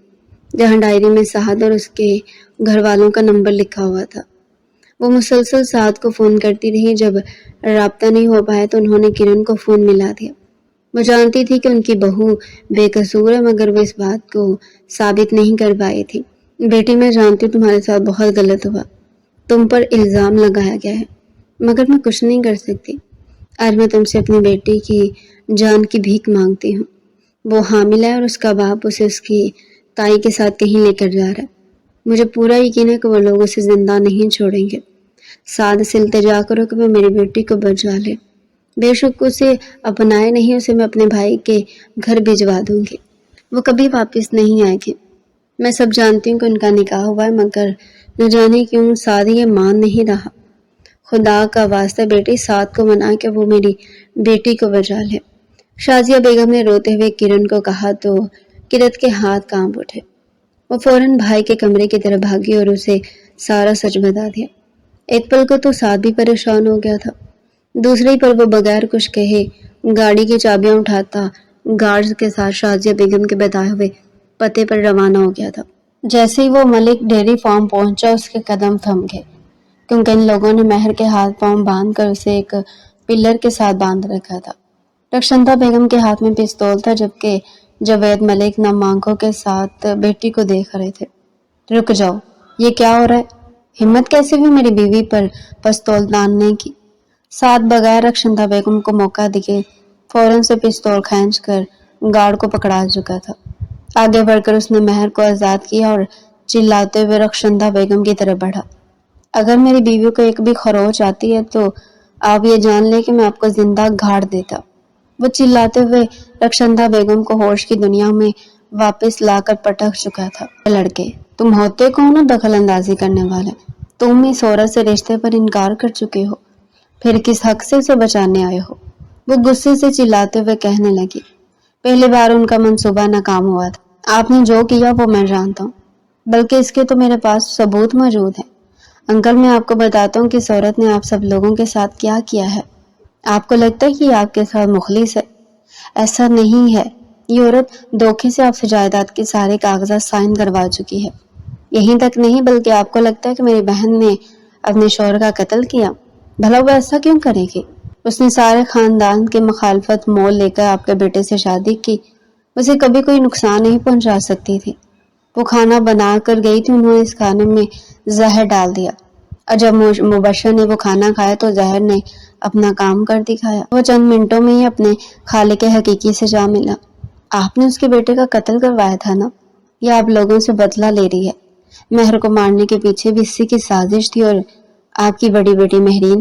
جہاں ڈائری میں سعد اور اس کے گھر والوں کا نمبر لکھا ہوا تھا۔ وہ مسلسل سعد کو فون کرتی رہی، جب رابطہ نہیں ہو پایا تو انہوں نے کرن کو فون ملا دیا۔ وہ جانتی تھی کہ ان کی بہو بے قصور ہے، مگر وہ اس بات کو ثابت نہیں کر پائی تھی۔ بیٹی، میں جانتی ہوں تمہارے ساتھ بہت غلط ہوا، تم پر الزام لگایا گیا ہے، مگر میں کچھ نہیں کر سکتی۔ آج میں تم سے اپنی بیٹی کی جان کی بھیک مانگتی ہوں۔ وہ حاملہ ہے اور اس کا باپ اسے اس کی تائی کے ساتھ کہیں لے کر جا رہا ہے۔ مجھے پورا یقین ہے کہ وہ لوگ اسے زندہ نہیں چھوڑیں گے۔ سعد سے التجا کرو کہ وہ میری بیٹی کو بچا لے۔ بے شک اسے اپنائے نہیں، اسے میں اپنے بھائی کے گھر بھجوا دوں گی، وہ کبھی واپس نہیں آئے گی۔ میں سب جانتی ہوں کہ ان کا نکاح ہوا ہے، مگر نہ جانے کیوں سعد یہ مان نہیں رہا۔ خدا کا واسطہ بیٹی، سعد کو منا کہ وہ میری بیٹی کو بچا لے۔ شازیہ بیگم نے روتے ہوئے کرن کو کہا تو کرت کے ہاتھ کانپ اٹھے۔ وہ فوراً بھائی کے کمرے کی طرف بھاگی اور اسے سارا سچ بتا دیا۔ ایک پل کو تو سعد بھی پریشان ہو گیا تھا، دوسرے ہی پل وہ بغیر کچھ کہے گاڑی کی چابیاں اٹھاتا گارڈز کے ساتھ شازیہ بیگم کے بتائے ہوئے پتے پر روانہ ہو گیا تھا۔ جیسے ہی وہ ملک ڈیری فارم پہنچا، اس کے قدم تھم گئے، کیونکہ ان لوگوں نے مہر کے ہاتھ پاؤں باندھ کر اسے ایک پلر کے ساتھ باندھ رکھا تھا۔ رخشندہ بیگم کے ہاتھ میں پستول تھا، جبکہ جاوید ملک نم آنکھوں کے ساتھ بیٹی کو دیکھ رہے تھے۔ رک جاؤ، یہ کیا ہو رہا ہے؟ ہمت کیسے ہوئی میری بیوی پر پستول تاننے کی؟ سعد بغیر رخشندہ بیگم کو موقع دیے فوراً سے پستول کھینچ کر گارڈ کو پکڑا چکا تھا۔ آگے بڑھ کر اس نے مہر کو آزاد کیا اور چلاتے ہوئے رخشندہ بیگم کی طرف بڑھا۔ اگر میری بیوی کو ایک بھی خروچ آتی ہے تو آپ یہ جان لیں کہ میں آپ کو زندہ گاڑ دیتا۔ وہ چلاتے ہوئے رخشندہ بیگم کو ہوش کی دنیا میں واپس لا کر پٹک چکا تھا۔ لڑکے، تم ہوتے کون ہو دخل اندازی کرنے والے؟ تم اس عورت سے رشتے پر انکار کر چکے ہو، پھر کس حق سے اسے بچانے آئے ہو؟ وہ غصے سے چلاتے ہوئے کہنے لگی۔ پہلی بار ان کا منصوبہ ناکام ہوا تھا، آپ نے جو کیا وہ میں جانتا ہوں، بلکہ اس کے تو میرے پاس ثبوت موجود ہے۔ انکل، میں آپ کو بتاتا ہوں کہ اس عورت نے آپ سب لوگوں کے ساتھ کیا کیا ہے۔ آپ کو لگتا ہے کہ یہ آپ کے ساتھ مخلص ہے، ایسا نہیں ہے۔ یہ عورت دھوکے سے آپ سے جائیداد کے سارے کاغذات سائن کروا چکی ہے۔ یہیں تک نہیں بلکہ آپ کو لگتا ہے کہ میری بہن نے اپنے شوہر کا قتل کیا۔ بھلا وہ ایسا کیوں کرے گی؟ اس نے سارے خاندان کے مخالفت مول لے کر آپ کے بیٹے سے شادی کی، اسے کبھی کوئی نقصان نہیں پہنچا سکتی تھی۔ وہ کھانا بنا کر گئی تھی، انہوں نے اس کھانے میں زہر ڈال دیا، اور جب مبشر نے وہ کھانا کھایا تو زہر نے اپنا کام کر دکھایا۔ وہ چند منٹوں میں ہی اپنے خالق حقیقی سے جا ملا۔ آپ نے اس کے بیٹے کا قتل کروایا تھا نا؟ یہ آپ لوگوں سے بدلہ لے رہی ہے۔ مہر کو مارنے کے پیچھے بھی اسی کی سازش تھی، اور آپ کی بڑی بیٹی مہرین،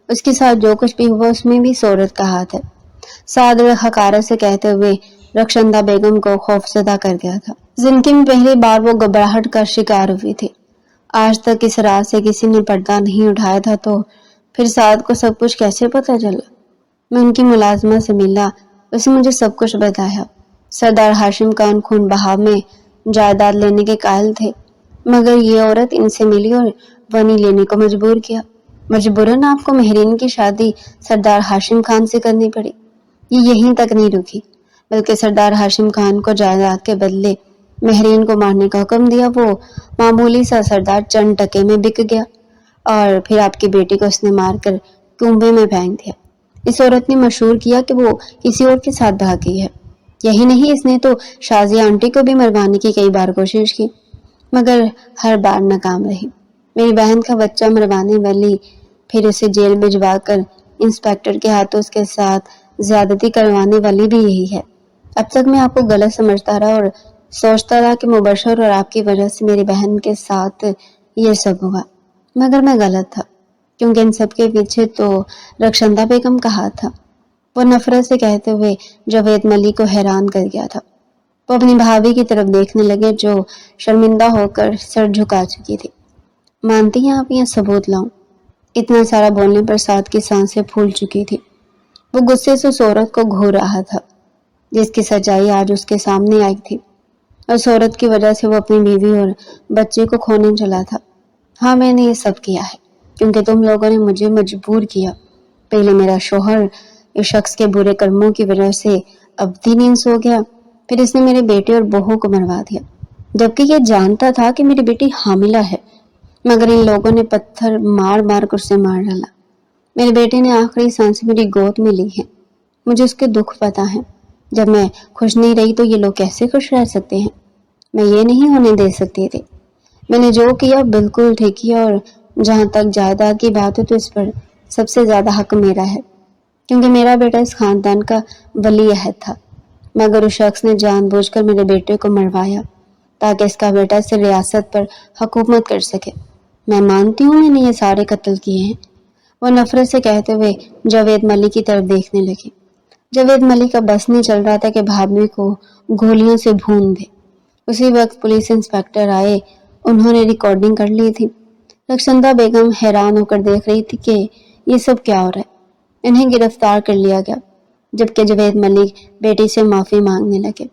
اس کے ساتھ جو کچھ بھی ہوا اس میں بھی اس عورت کا ہاتھ ہے۔ سعد حقارت سے کہتے ہوئے رخشندہ بیگم کو خوفزدہ کر گیا تھا۔ زندگی میں پہلی بار وہ گھبراہٹ کا شکار ہوئی تھی۔ آج تک اس رات سے کسی نے پردہ نہیں اٹھایا تھا، تو پھر سعد کو سب کچھ کیسے پتہ چلا؟ میں ان کی ملازمہ سے ملا، اس نے مجھے سب کچھ بتایا۔ سردار ہاشم خان خون بہاؤ میں جائیداد لینے کے قائل تھے، مگر یہ عورت ان سے ملی اور ونی لینے کو مجبور کیا۔ مجبوراً آپ کو مہرین کی شادی سردار ہاشم خان سے کرنی پڑی۔ یہ یہیں تک نہیں رکی، بلکہ سردار ہاشم خان کو جائیداد کے بدلے مہرین کو مارنے کا حکم دیا۔ وہ معمولی سا سردار چند ٹکے میں بک گیا اور پھر آپ کی بیٹی کو اس نے مار کر کنویں میں پھینک دیا۔ اس عورت نے مشہور کیا کہ وہ کسی اور کے ساتھ بھاگ گئی ہے۔ یہی نہیں، اس نے تو شازیہ آنٹی کو بھی مروانے کی کئی بار کوشش کی، مگر ہر بار ناکام رہی۔ میری بہن کا بچہ مروانے والی پھر اسے جیل بھجوا کر انسپیکٹر کے ہاتھوں اس کے ساتھ زیادتی کروانے والی بھی یہی ہے۔ اب تک میں آپ کو غلط سمجھتا رہا اور سوچتا رہا کہ مبشر اور آپ کی وجہ سے میری بہن کے ساتھ یہ سب ہوا، مگر میں غلط تھا، کیونکہ ان سب کے پیچھے تو رخشندہ بیگم کا ہاتھ تھا۔ وہ نفرت سے کہتے ہوئے جاوید ملک کو حیران کر گیا تھا۔ وہ اپنی بھابھی کی طرف دیکھنے لگے جو شرمندہ ہو کر سر جھکا چکی تھی۔ مانتی ہیں آپ یا ثبوت لاؤں؟ اتنا سارا بولنے پر سعد کی سانسیں پھول چکی تھی۔ وہ غصے سے اس عورت کو گھور رہا تھا جس کی سچائی آج اس کے سامنے آئی تھی۔ اس عورت کی وجہ سے وہ اپنی بیوی اور بچے کو کھونے چلا تھا۔ ہاں، میں نے یہ سب کیا ہے کیونکہ تم لوگوں نے مجھے مجبور کیا۔ پہلے میرا شوہر اس شخص کے برے کرموں کی وجہ سے ابدی نیند سو گیا، پھر اس نے میرے بیٹے اور بہو کو مروا دیا، جبکہ یہ جانتا تھا کہ میری بیٹی حاملہ ہے، مگر ان لوگوں نے پتھر مار مار کر اسے مار ڈالا۔ میرے بیٹے نے آخری سانسیں میری گود میں لی ہیں۔ مجھے اس کے دکھ پتہ ہیں۔ جب میں خوش نہیں رہی تو یہ لوگ کیسے خوش رہ سکتے ہیں؟ میں یہ نہیں ہونے دے سکتی تھی۔ میں نے جو کیا بالکل ٹھیک کیا، اور جہاں تک جائیداد کی بات ہے تو اس پر سب سے زیادہ حق میرا ہے، کیونکہ میرا بیٹا اس خاندان کا ولی عہد تھا، مگر اس شخص نے جان بوجھ کر میرے بیٹے کو مروایا تاکہ اس کا بیٹا اس ریاست پر حکومت کر سکے۔ میں مانتی ہوں میں نے یہ سارے قتل کیے ہیں، وہ نفرت سے کہتے ہوئے جاوید ملک کی طرف دیکھنے لگے۔ جاوید ملک کا بس نہیں چل رہا تھا کہ بھابھی کو گولیوں سے بھون دے۔ اسی وقت پولیس انسپیکٹر آئے، انہوں نے ریکارڈنگ کر لی تھی۔ رخشندہ بیگم حیران ہو کر دیکھ رہی تھی کہ یہ سب کیا ہو رہا ہے۔ انہیں گرفتار کر لیا گیا، جبکہ جاوید ملک بیٹی سے معافی مانگنے لگے۔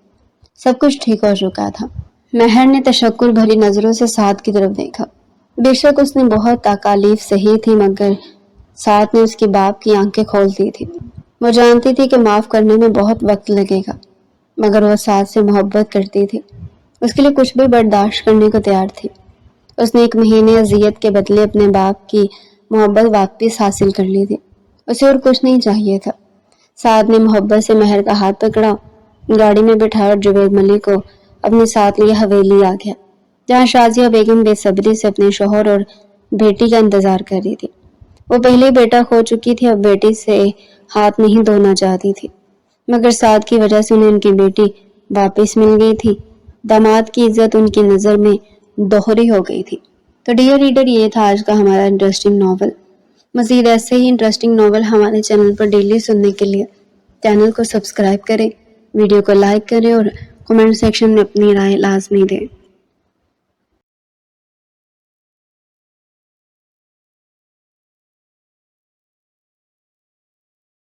سب کچھ ٹھیک ہو چکا تھا۔ مہر نے تشکر بھری نظروں سے سعد کی طرف دیکھا۔ بے شک اس نے بہت تکالیف سہی تھی، مگر سعد نے اس کی باپ کی آنکھیں کھول دی تھی۔ وہ جانتی تھی کہ معاف کرنے میں بہت وقت لگے گا، مگر وہ سعد سے محبت کرتی تھی، اس کے لیے کچھ بھی برداشت کرنے کو تیار تھی۔ اس نے 1 مہینے اذیت کے بدلے اپنے باپ کی محبت واپس حاصل کر لی تھی، اسے اور کچھ نہیں چاہیے تھا۔ سعد نے محبت سے مہر کا ہاتھ پکڑا، گاڑی میں بٹھایا اور جاوید ملک کو اپنے ساتھ لیے حویلی آ گیا، جہاں شازیہ بیگم بے صبری سے اپنے شوہر اور بیٹی کا انتظار کر رہی تھی۔ وہ پہلے ہی بیٹا کھو چکی تھی، اب بیٹی سے ہاتھ نہیں دھونا چاہتی تھی، مگر سعد کی وجہ سے انہیں ان کی بیٹی واپس مل گئی تھی۔ داماد کی عزت ان کی نظر میں دوہری ہو گئی تھی۔ تو ڈیئر ریڈر، یہ تھا آج کا ہمارا انٹرسٹنگ ناول۔ مزید ایسے ہی انٹرسٹنگ ناول ہمارے چینل پر ڈیلی سننے کے لیے چینل کو سبسکرائب کریں، ویڈیو کو لائک کریں اور کمنٹ سیکشن میں اپنی رائے لازمی دیں۔